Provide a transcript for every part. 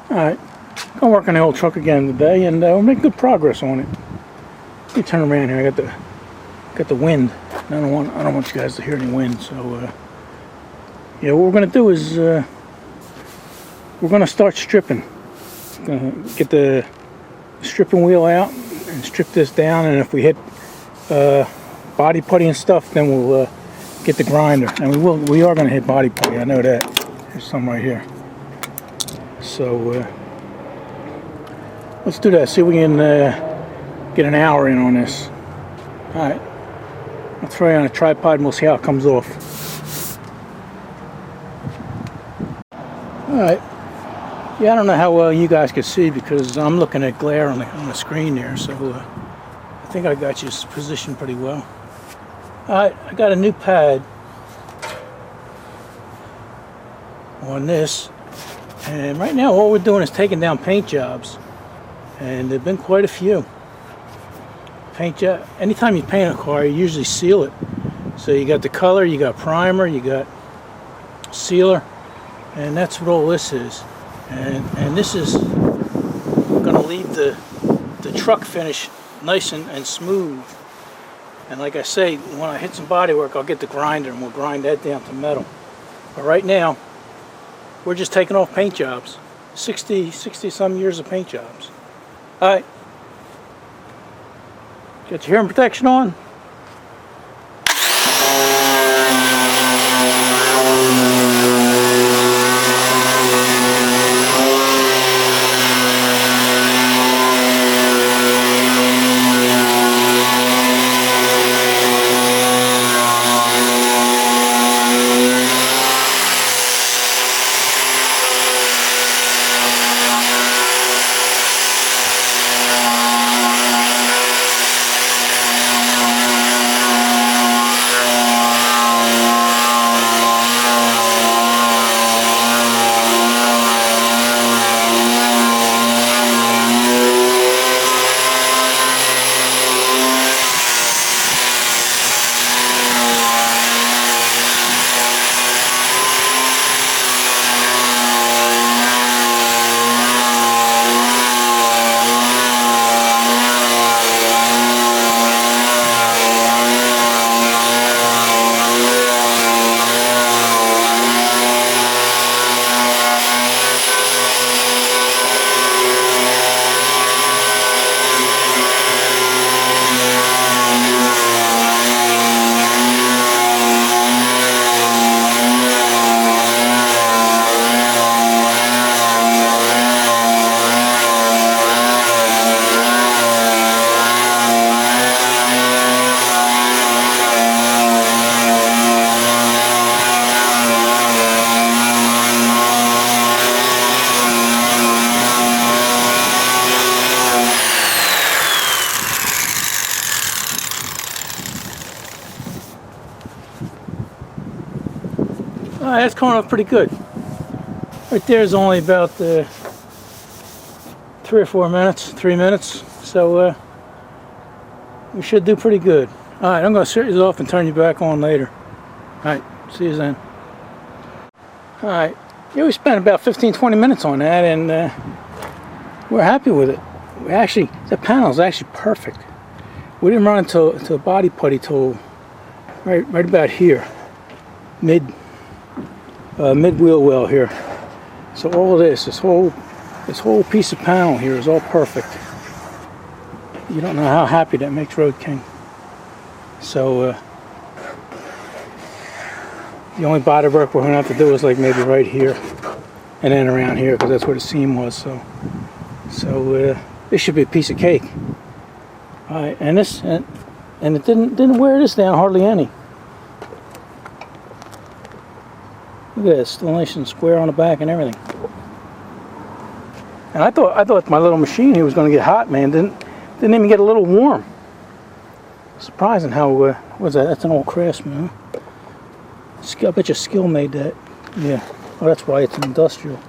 Alright, gonna work on the old truck again today, and we're making good progress on it. Let me turn around here. I got the wind. I don't want you guys to hear any wind. So yeah, what we're gonna do is we're gonna start stripping. Gonna get the stripping wheel out and strip this down, and if we hit body putty and stuff, then we'll get the grinder. And we are gonna hit body putty. I know that. There's some right here. So let's do that. See if we can get an hour in on this. All right, I'll throw it on a tripod and we'll see how it comes off. All right. Yeah, I don't know how well you guys can see because I'm looking at glare on the screen there. So I think I got you positioned pretty well. All right, I got a new pad on this. And right now all we're doing is taking down paint jobs, and there have been quite a few. Paint job. Anytime you paint a car, you usually seal it. So you got the color, you got primer, you got sealer, and that's what all this is. And this is going to leave the truck finish nice and smooth. And like I say, when I hit some bodywork, I'll get the grinder and we'll grind that down to metal. But right now, we're just taking off paint jobs. 60 some years of paint jobs. Alright. Got your hearing protection on? That's coming up pretty good. Right there is only about 3 or 4 minutes, 3 minutes. So we should do pretty good. All right, I'm going to shut you off and turn you back on later. All right, see you then. All right, yeah, we spent about 15-20 minutes on that, and we're happy with it. The panel is actually perfect. We didn't run into a body putty till right about here, mid wheel well here. So all of this whole piece of panel here is all perfect. You don't know how happy that makes Road King. So the only body work we're gonna have to do is like maybe right here and then around here, because that's where the seam was. So this should be a piece of cake. All right, and it didn't wear this down hardly any. Look at it, still nice and square on the back and everything. And I thought my little machine here was going to get hot, man. Didn't even get a little warm. Surprising how what's that? That's an old Craftsman, huh? I bet you Skill made that. Yeah. Oh, that's why it's an industrial.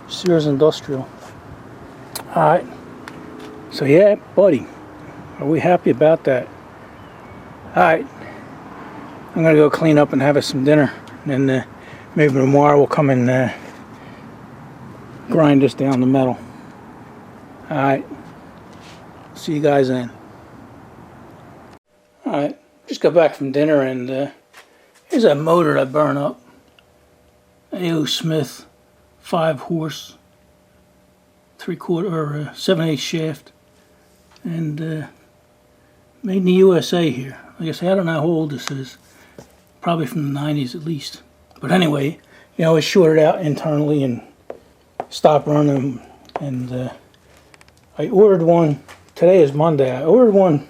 Sears Industrial. All right. So yeah, buddy, are we happy about that? All right. I'm gonna go clean up and have us some dinner, and maybe tomorrow we'll come and grind this down to metal. Alright, see you guys then. Alright, just got back from dinner, and here's that motor I burn up. A.O. Smith 5-horse 3/4 or 7/8 shaft, and made in the USA here. Like I say, I don't know how old this is. Probably from the 90s at least. But anyway, you know, it's shorted out internally and stopped running. And I ordered one. Today is Monday. I ordered one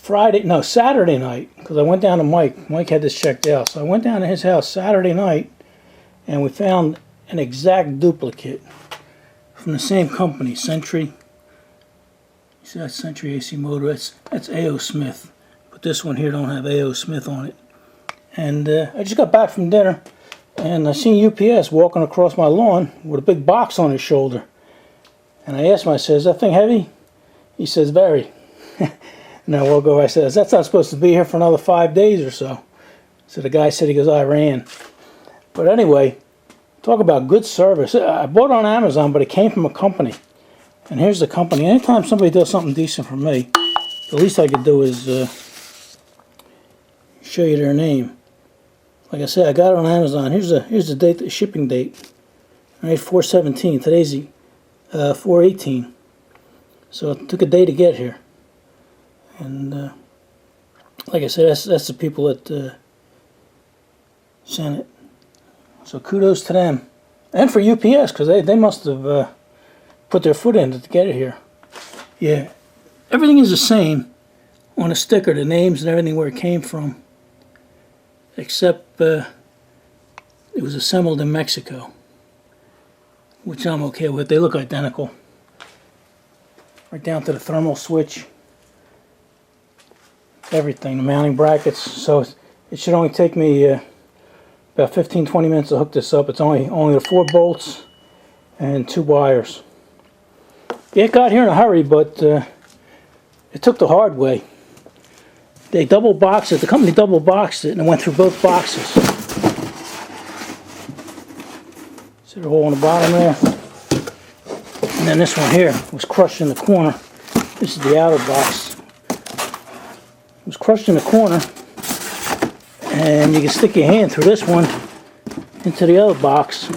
Saturday night, because I went down to Mike. Mike had this checked out. So I went down to his house Saturday night, and we found an exact duplicate from the same company, Century. You see that Century AC motor? That's A.O. Smith. But this one here don't have A.O. Smith on it. And I just got back from dinner, and I seen UPS walking across my lawn with a big box on his shoulder. And I asked him, I said, "Is that thing heavy?" He says, "Very." And I walk over, I said, "That's not supposed to be here for another 5 days or so." So the guy said, he goes, "I ran." But anyway, talk about good service. I bought it on Amazon, but it came from a company. And here's the company. Anytime somebody does something decent for me, the least I could do is show you their name. Like I said, I got it on Amazon. Here's the date, the shipping date. All right, 4/17. Today's 4/18. So it took a day to get here. And like I said, that's the people that sent it. So kudos to them. And for UPS, because they must have put their foot in to get it here. Yeah, everything is the same on the sticker, the names and everything where it came from. Except it was assembled in Mexico, which I'm okay with. They look identical. Right down to the thermal switch. Everything, the mounting brackets. So it should only take me about 15-20 minutes to hook this up. It's only the 4 bolts and 2 wires. It got here in a hurry, but it took the hard way. They double boxed it. The company double boxed it, and it went through both boxes. See the hole in the bottom there? And then this one here was crushed in the corner. This is the outer box. It was crushed in the corner, and you can stick your hand through this one into the other box.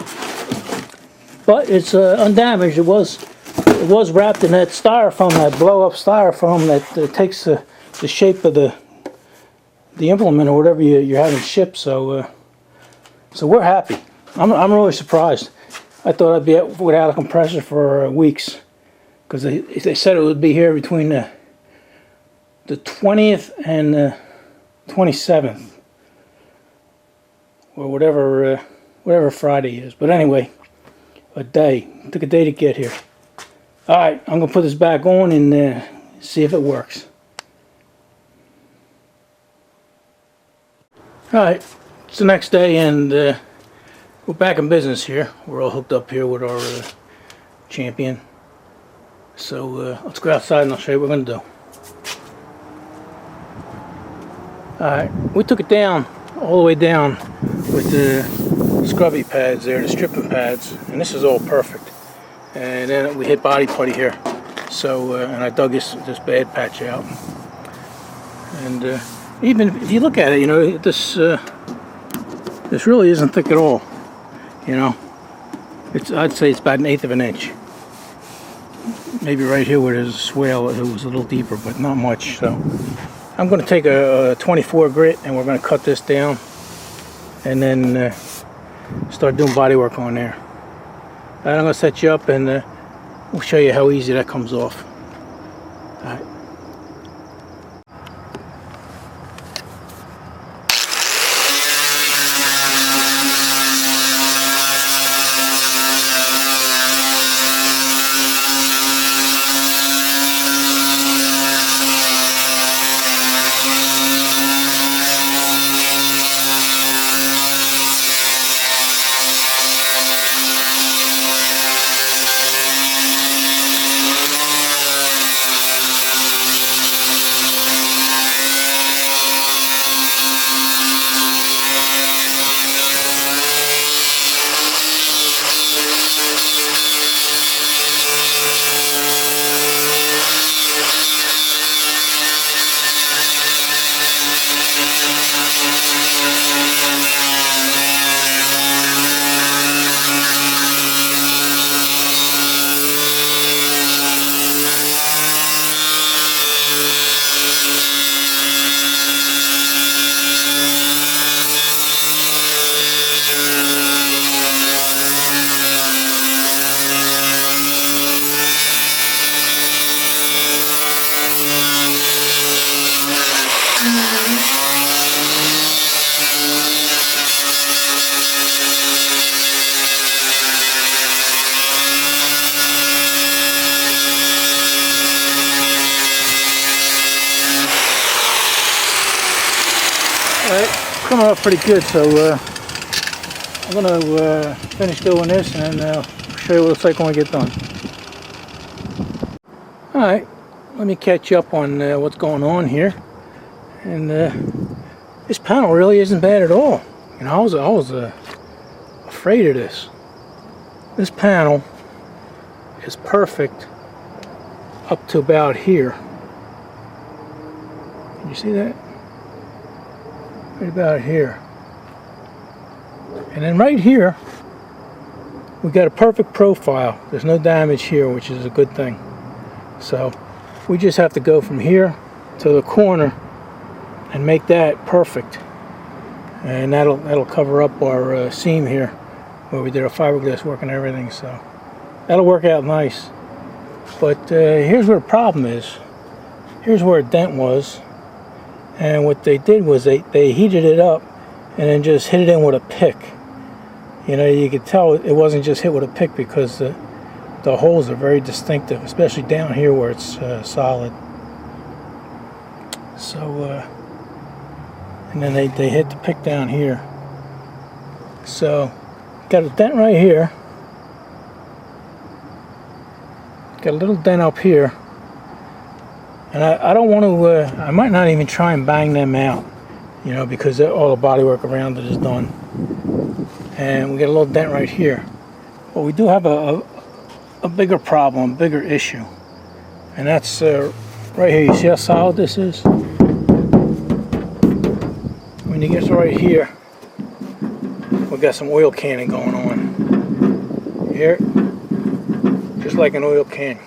But it's undamaged. It was wrapped in that styrofoam, that blow-up styrofoam that takes the shape of the implement or whatever you're having shipped. So we're happy. I'm really surprised. I thought I'd be without a compressor for weeks, because they said it would be here between the 20th and the 27th, or whatever Friday is. But anyway, it took a day to get here. All right, I'm gonna put this back on and see if it works. Alright, it's the next day, and we're back in business here. We're all hooked up here with our champion. So let's go outside and I'll show you what we're going to do. Alright, we took it down, all the way down with the scrubby pads there, the stripping pads, and this is all perfect. And then we hit body putty here. So, and I dug this bad patch out. And even if you look at it, you know, this really isn't thick at all. You know, I'd say it's about 1/8 of an inch. Maybe right here where there's a swale, it was a little deeper, but not much. So I'm going to take a 24 grit, and we're going to cut this down, and then start doing body work on there. And I'm going to set you up, and we'll show you how easy that comes off. All right. coming up pretty good, so I'm going to finish doing this and then show you what it looks like when we get done. Alright, let me catch you up on what's going on here. And this panel really isn't bad at all. You know, I was afraid of this. This panel is perfect up to about here. Can you see that? Right about here. And then right here, we got a perfect profile. There's no damage here, which is a good thing. So we just have to go from here to the corner and make that perfect. And that'll cover up our seam here where we did our fiberglass work and everything. So that'll work out nice. But here's where the problem is. Here's where a dent was. And what they did was they heated it up and then just hit it in with a pick. You know, you could tell it wasn't just hit with a pick because the holes are very distinctive, especially down here where it's solid. So, and then they hit the pick down here. So, got a dent right here. Got a little dent up here. And I don't want to, I might not even try and bang them out, you know, because all the bodywork around it is done. And we got a little dent right here. But we do have a bigger problem, bigger issue. And that's right here. You see how solid this is? When you get to right here, we got some oil canning going on. Here, just like an oil can.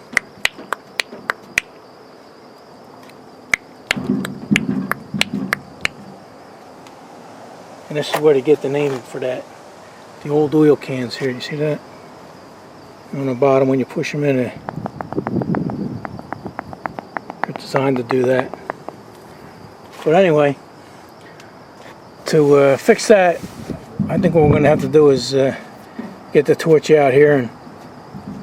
And this is where they get the name for that. The old oil cans here, you see that? On the bottom when you push them in, they're designed to do that. But anyway, to fix that, I think what we're going to have to do is get the torch out here and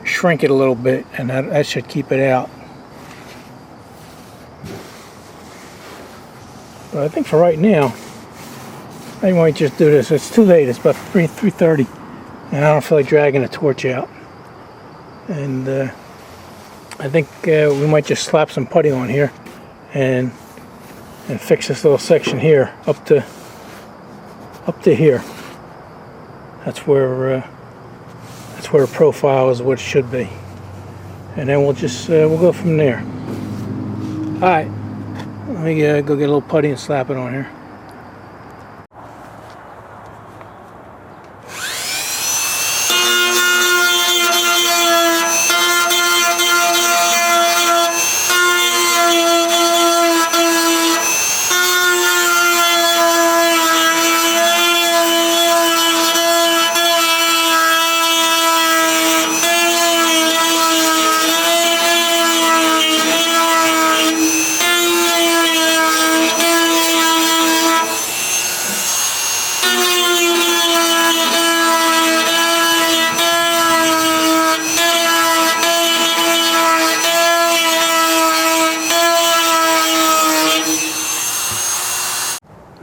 shrink it a little bit, and that should keep it out. But I think for right now, I might just do this. It's too late. It's about 3:30, and I don't feel like dragging the torch out. And I think we might just slap some putty on here and fix this little section here up to here. That's where a profile is what it should be. And then we'll just we'll go from there. All right, let me go get a little putty and slap it on here.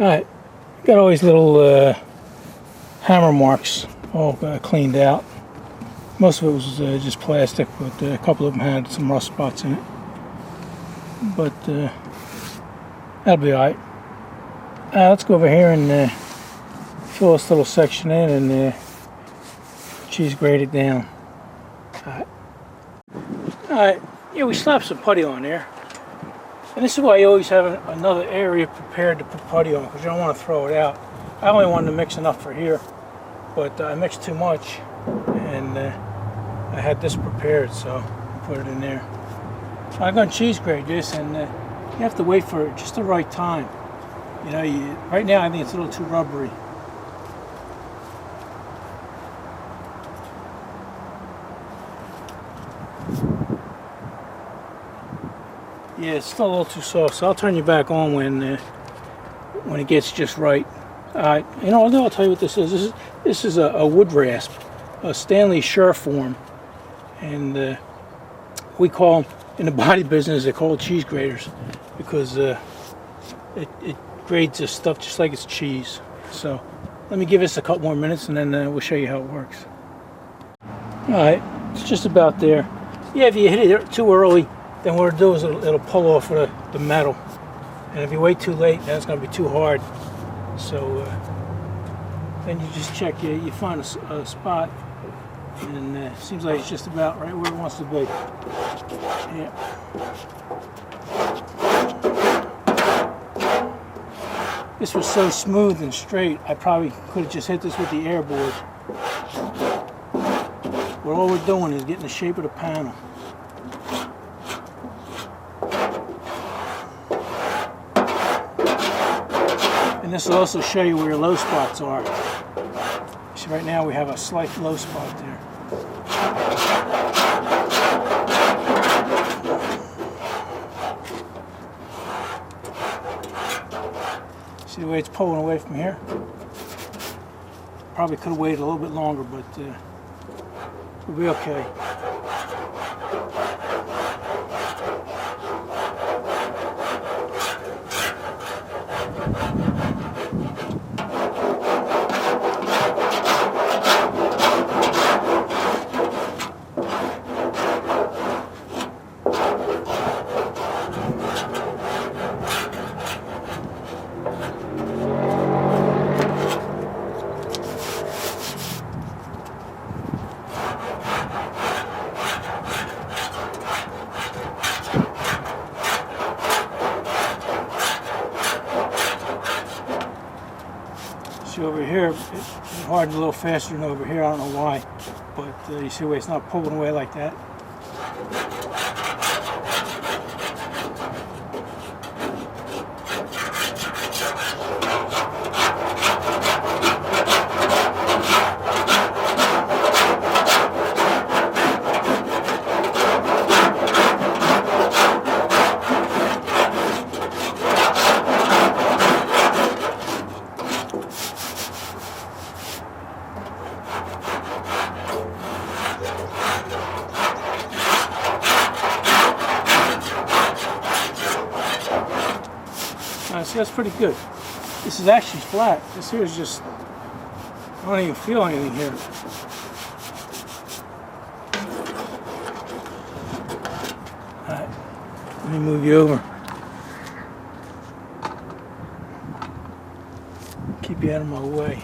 Alright, got all these little hammer marks all cleaned out. Most of it was just plastic, but a couple of them had some rust spots in it. But that'll be alright. Let's go over here and fill this little section in and cheese grate it down. Alright, yeah, we slapped some putty on there. And this is why you always have another area prepared to put putty on, because you don't want to throw it out. I only wanted to mix enough for here, but I mixed too much, and I had this prepared, so I put it in there. I'm going to cheese grate this, and you have to wait for just the right time. You know, right now I think it's a little too rubbery. Yeah, it's still a little too soft, so I'll turn you back on when it gets just right. You know, I'll tell you what this is. This is a wood rasp, a Stanley Sureform, and we call them, in the body business, they're called cheese graters, because it grades this stuff just like it's cheese. So let me give this a couple more minutes and then we'll show you how it works. Alright, it's just about there. Yeah, if you hit it too early, then what it'll do is it'll pull off the metal. And if you wait too late, then it's going to be too hard. So then you just check, you find a spot, and it seems like it's just about right where it wants to be. Yeah. This was so smooth and straight, I probably could have just hit this with the air board. But all we're doing is getting the shape of the panel. And this will also show you where your low spots are. See, right now we have a slight low spot there. See the way it's pulling away from here? Probably could have waited a little bit longer, but we'll be okay. See over here, it's hardened a little faster than over here. I don't know why, but you see where it's not pulling away like that. See, that's pretty good. This is actually flat. This here is just, I don't even feel anything here. Alright, let me move you over. Keep you out of my way.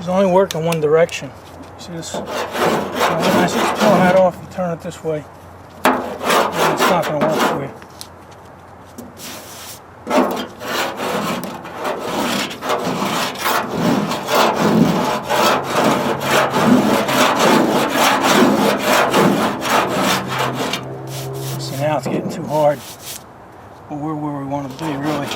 Only work in one direction. See this? When I see it's pulling that off, you turn it this way, and it's not going to work for you. See, now it's getting too hard, but we're where we want to be, really.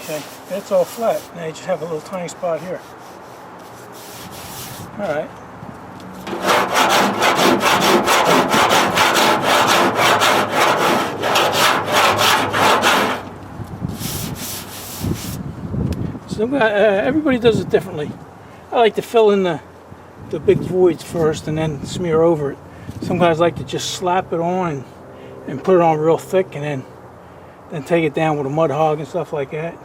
Okay, it's all flat. Now you just have a little tiny spot here. Alright. So everybody does it differently. I like to fill in the big voids first and then smear over it. Some guys like to just slap it on and put it on real thick and then take it down with a mud hog and stuff like that.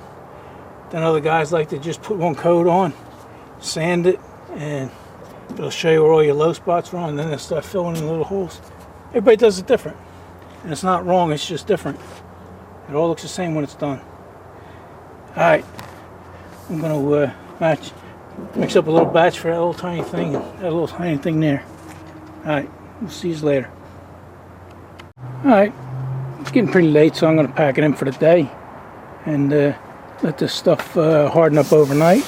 Then other guys like to just put one coat on, sand it, and it'll show you where all your low spots are on, and then it'll start filling in little holes. Everybody does it different, and it's not wrong, it's just different. It all looks the same when it's done. Alright, I'm going to mix up a little batch for that little tiny thing, and that little tiny thing there. Alright, we'll see you later. Alright, it's getting pretty late, so I'm going to pack it in for the day and let this stuff harden up overnight.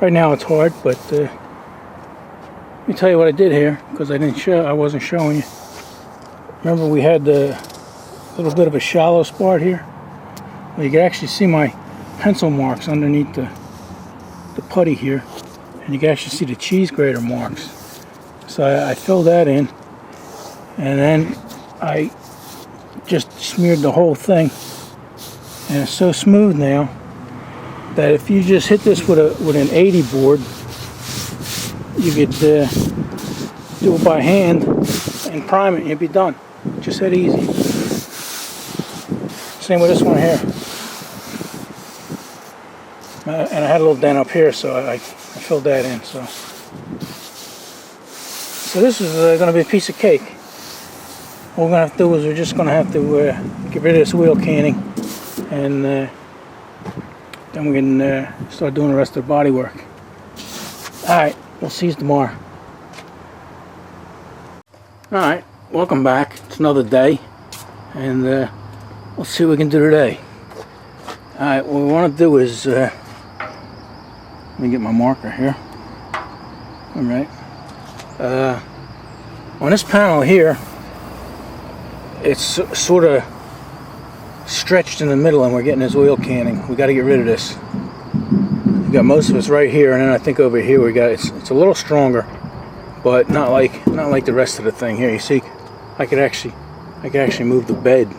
Right now it's hard, but let me tell you what I did here, because I wasn't showing you. Remember we had a little bit of a shallow spot here? Well, you can actually see my pencil marks underneath the putty here, and you can actually see the cheese grater marks. So I filled that in, and then I just smeared the whole thing, and it's so smooth now that if you just hit this with an 80 board, you could do it by hand and prime it and you'd be done. Just that easy. Same with this one here. And I had a little dent up here, so I filled that in. So this is going to be a piece of cake. What we're going to have to do is we're just going to have to get rid of this wheel canning, and then we can start doing the rest of the body work. Alright, we'll see you tomorrow. Alright, welcome back. It's another day, and we'll see what we can do today. Alright, what we want to do is, let me get my marker here. Alright. On this panel here, it's sort of stretched in the middle, and we're getting this oil canning. We got to get rid of this. We got most of it's right here, and then I think over here we got it's a little stronger, but not like the rest of the thing here. You see, I could actually move the bed.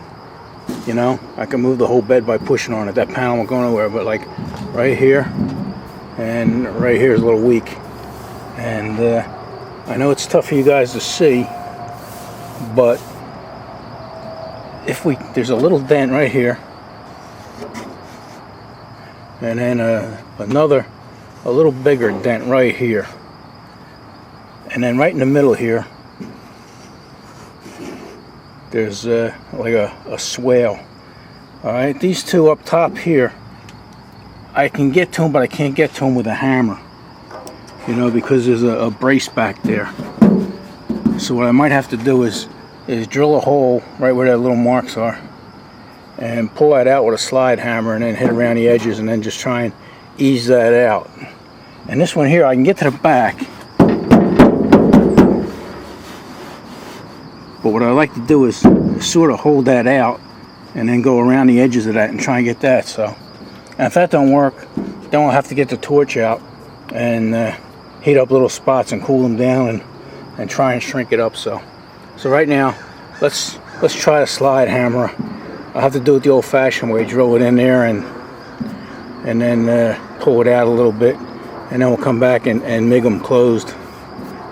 You know, I can move the whole bed by pushing on it. That panel won't go nowhere, but like right here and right here is a little weak, and I know it's tough for you guys to see, but there's a little dent right here, and then a little bigger dent right here, and then right in the middle here there's like a swale. Alright, these two up top here, I can get to them, but I can't get to them with a hammer, you know, because there's a brace back there. So what I might have to do is drill a hole right where that little marks are and pull that out with a slide hammer, and then hit around the edges, and then just try and ease that out. And this one here, I can get to the back, but what I like to do is sort of hold that out and then go around the edges of that and try and get that. So, and if that don't work, then we'll have to get the torch out and heat up little spots and cool them down and try and shrink it up. So right now, let's try a slide hammer. I'll have to do it the old-fashioned way, drill it in there and then pull it out a little bit, and then we'll come back and make them closed.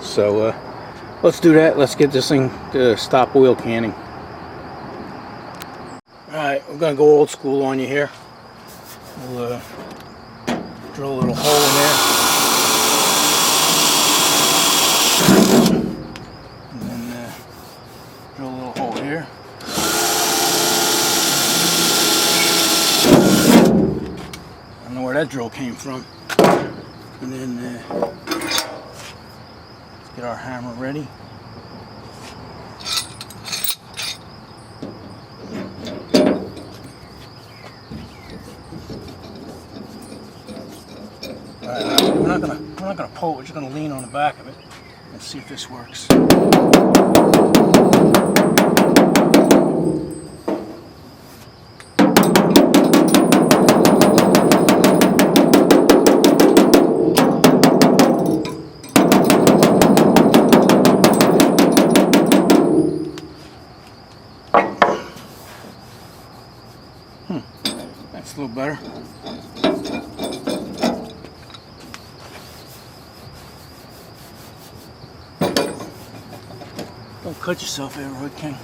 So let's do that. Let's get this thing to stop oil canning. Alright, we're going to go old school on you here. We'll drill a little hole in there. And then drill a little hole here. I don't know where that drill came from. And then let's get our hammer ready. We're not gonna pull it. We're just gonna lean on the back of it and see if this works. That's a little better. Don't cut yourself here, Roy King.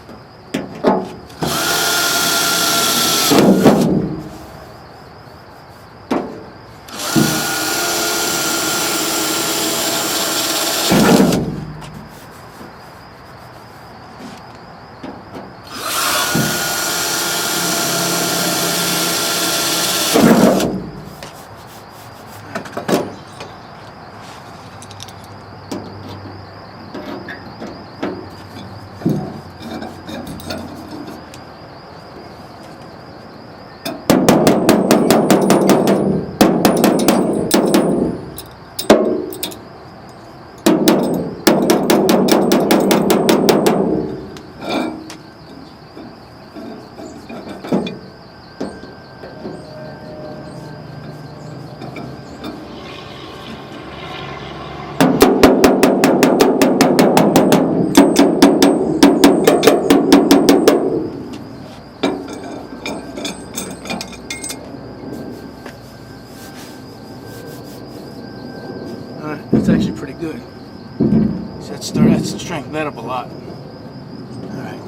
Let's strengthen that up a lot. Alright.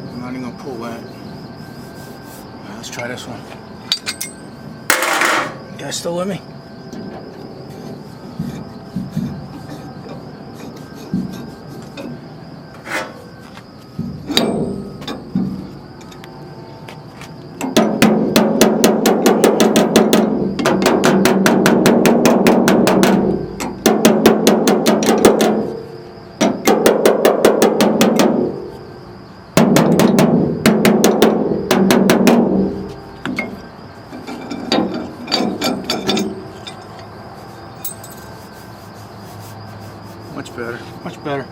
I'm not even gonna pull that. Alright, let's try this one. You guys still with me? Much better, much better.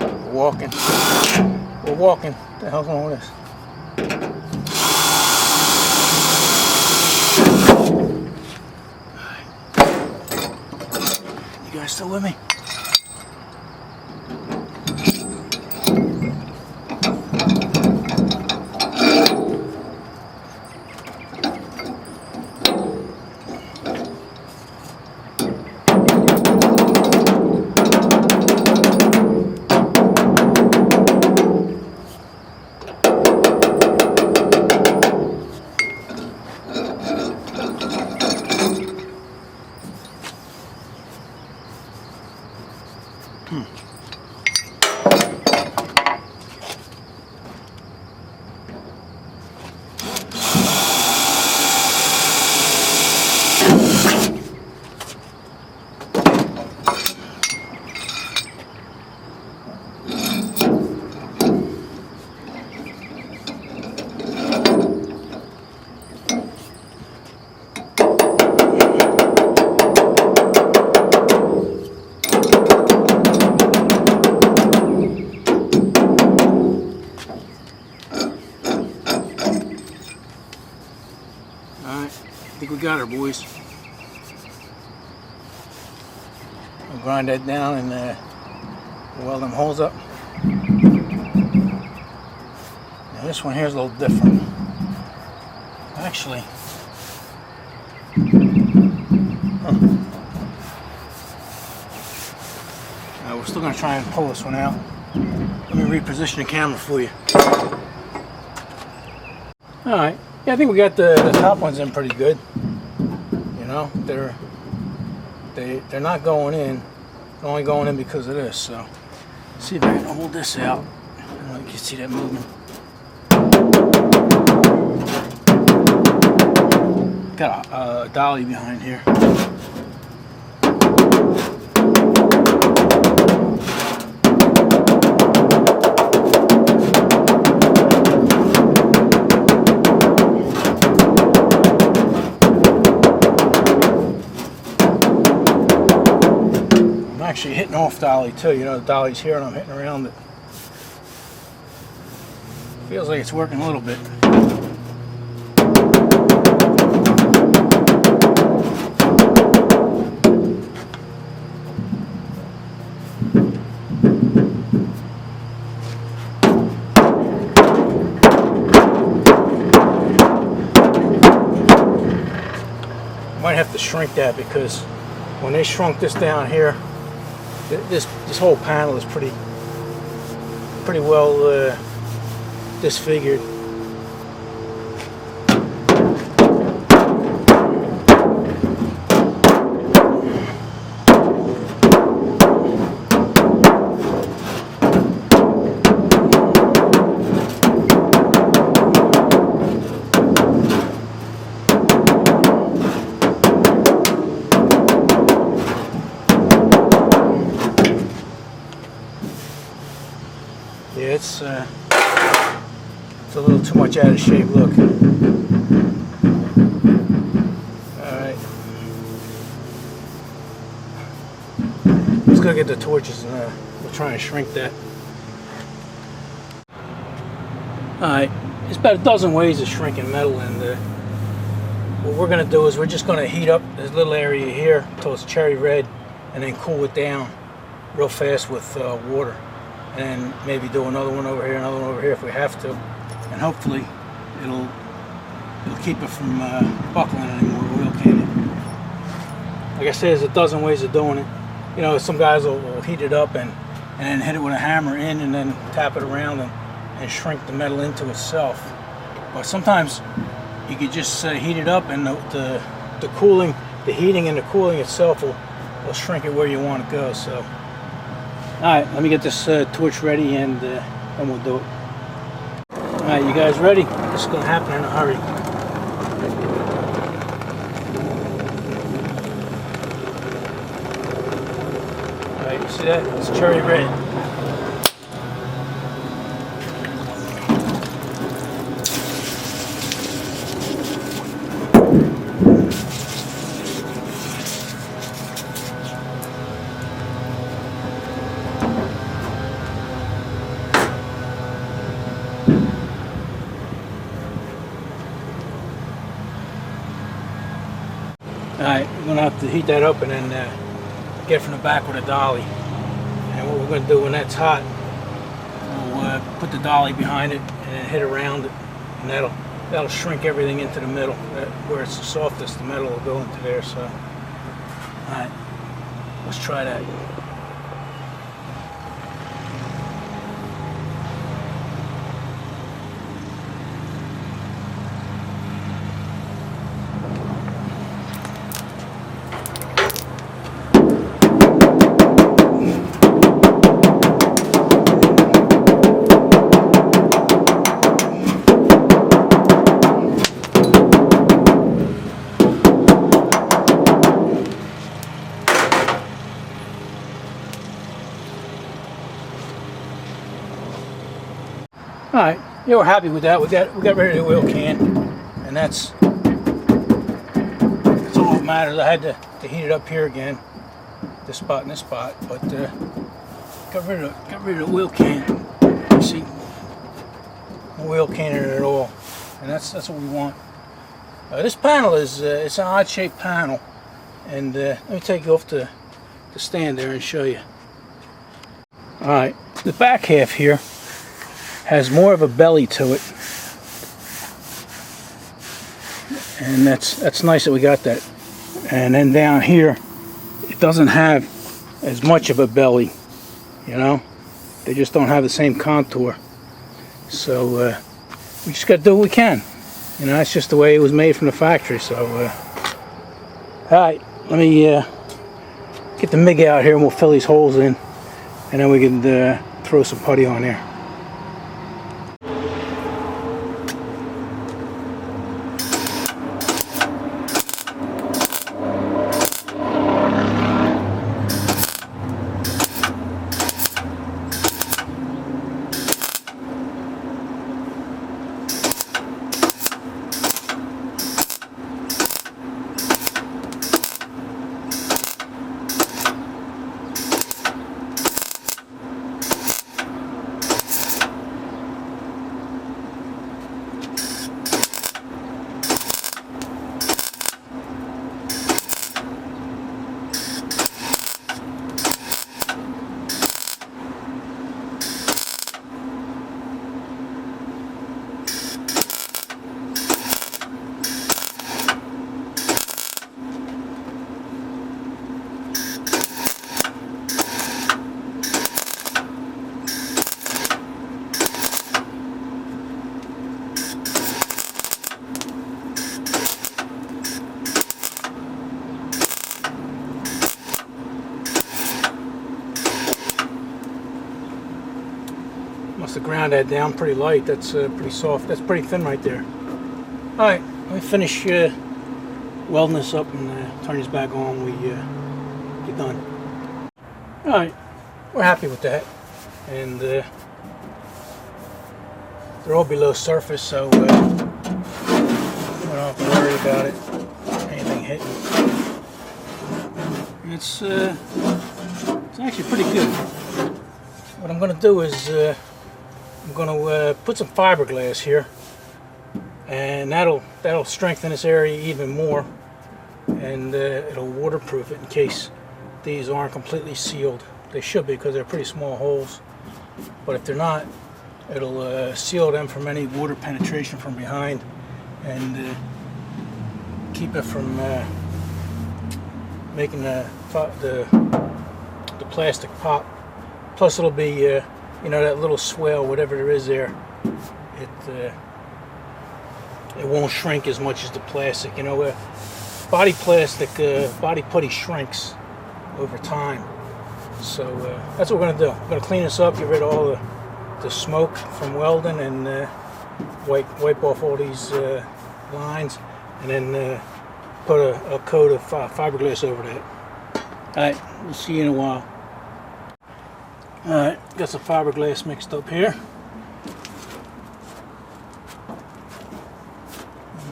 We're walking. We're walking. What the hell's wrong with this? You guys still with me? Alright, I think we got her, boys. We'll grind that down and weld them holes up. Now this one here is a little different. Actually, we're still going to try and pull this one out. Let me reposition the camera for you. Alright. Yeah, I think we got the top ones in pretty good. You know, they're not going in. They're only going in because of this. So, let's see if I can hold this out. I don't know if you can see that movement. Got a dolly behind here. Actually hitting off dolly too, you know, the dolly's here and I'm hitting around it. Feels like it's working a little bit. Might have to shrink that because when they shrunk this down here, this whole panel is pretty well disfigured. Yeah, it's a little too much out of shape. Look. All right. Let's go get the torches and we'll try and shrink that. All right. There's about a dozen ways of shrinking metal, and what we're going to do is we're just going to heat up this little area here until it's cherry red, and then cool it down real fast with water. And then maybe do another one over here if we have to, and hopefully it'll it'll keep it from buckling anymore, wheel can it. Like I said, there's a dozen ways of doing it. You know, some guys will heat it up and then hit it with a hammer in and then tap it around and shrink the metal into itself. But sometimes you could just heat it up, and the cooling, the heating and the cooling itself will shrink it where you want to go. So, all right, let me get this torch ready, and we'll do it. All right, you guys ready? This is going to happen in a hurry. All right, you see that? It's cherry red. Alright, we're going to have to heat that up and then get it from the back with a dolly. And what we're going to do when that's hot, we'll put the dolly behind it and then hit around it, and that'll shrink everything into the middle. Where it's the softest, the metal will go into there. So, alright, let's try that. Alright, yeah, we're happy with that. We got rid of the oil can, and that's all that matters. I had to heat it up here again, this spot and this spot, but got rid of the oil can. You see, no oil can in it at all, and that's what we want. This panel is it's an odd shaped panel, and let me take you off the stand there and show you. Alright, the back half here has more of a belly to it, and that's nice that we got that. And then down here, it doesn't have as much of a belly, you know. They just don't have the same contour. So we just got to do what we can. You know, that's just the way it was made from the factory. So, all right, let me get the MIG out here, and we'll fill these holes in, and then we can throw some putty on there. Must have ground that down pretty light. That's pretty soft. That's pretty thin right there. Alright, let me finish welding this up and turn this back on when we get done. Alright, we're happy with that. And they're all below surface, so we don't have to worry about it. Anything hitting. It's actually pretty good. What I'm going to do is I'm going to put some fiberglass here, and that'll strengthen this area even more, and it'll waterproof it in case these aren't completely sealed. They should be, because they're pretty small holes, but if they're not, it'll seal them from any water penetration from behind, and keep it from making the plastic pop. Plus it'll be you know, that little swell, whatever there is there, it won't shrink as much as the plastic. You know, body plastic, body putty shrinks over time. So that's what we're going to do. We're going to clean this up, get rid of all the smoke from welding, and wipe off all these lines, and then put a coat of fiberglass over that. Alright, we'll see you in a while. Alright, got some fiberglass mixed up here.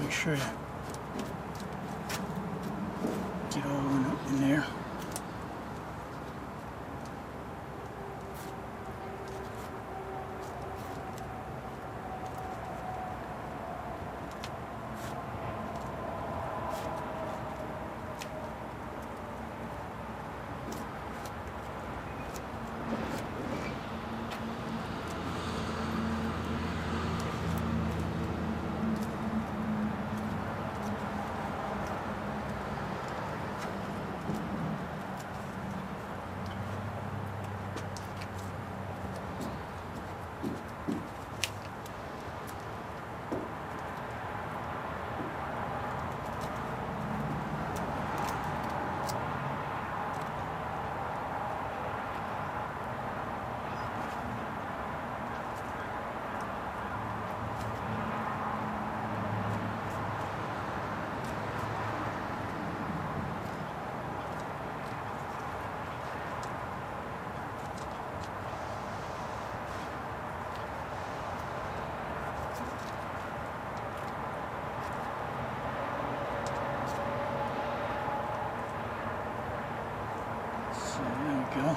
Make sure you get all in there. Go.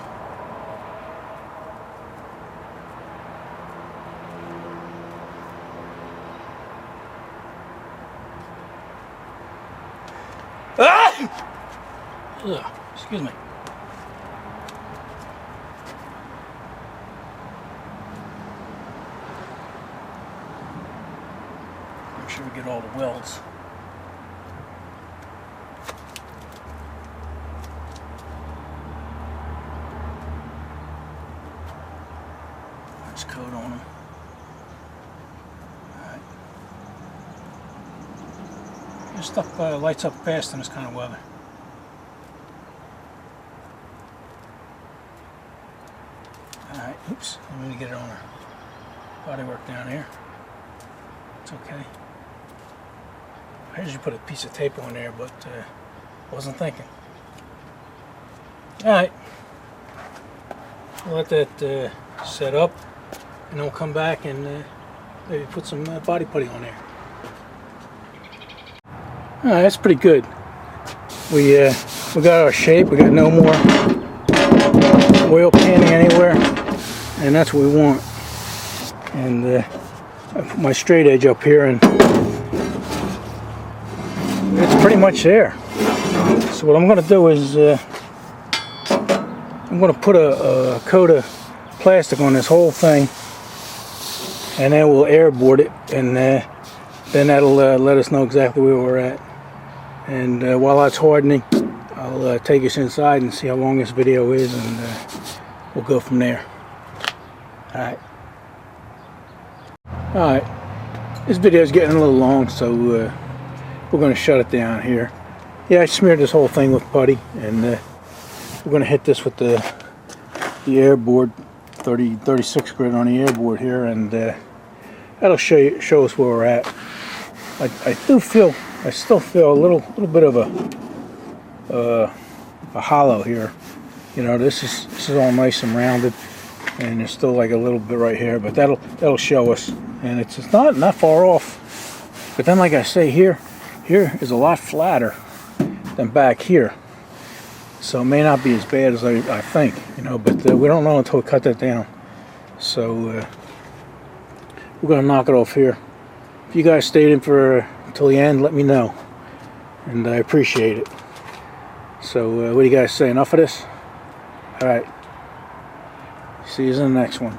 Ah! Ugh, excuse me. Make sure we get all the welds. Coat on them. Alright. This stuff lights up fast in this kind of weather. Alright, oops, I'm going to get it on our bodywork down here. It's okay. I usually put a piece of tape on there, but wasn't thinking. Alright. We'll let that set up. And then we'll come back and maybe put some body putty on there. Alright, that's pretty good. We got our shape. We got no more oil panning anywhere, and that's what we want. And I put my straight edge up here, and it's pretty much there. So what I'm going to do is I'm going to put a coat of plastic on this whole thing, and then we'll airboard it, and then that'll let us know exactly where we're at. And while that's hardening, I'll take us inside and see how long this video is, and we'll go from there. Alright, this video is getting a little long, so we're going to shut it down here. Yeah, I smeared this whole thing with putty, and we're going to hit this with the airboard, 36 grit on the airboard here, and that'll show us where we're at. I still feel a little bit of a hollow here. You know, this is all nice and rounded, and there's still like a little bit right here, but that'll show us, and it's not far off. But then, like I say, here is a lot flatter than back here, so it may not be as bad as I think, you know, but we don't know until we cut that down. So we're gonna knock it off here. If you guys stayed in until the end, let me know, and I appreciate it. So what do you guys say? Enough of this? All right, see you in the next one.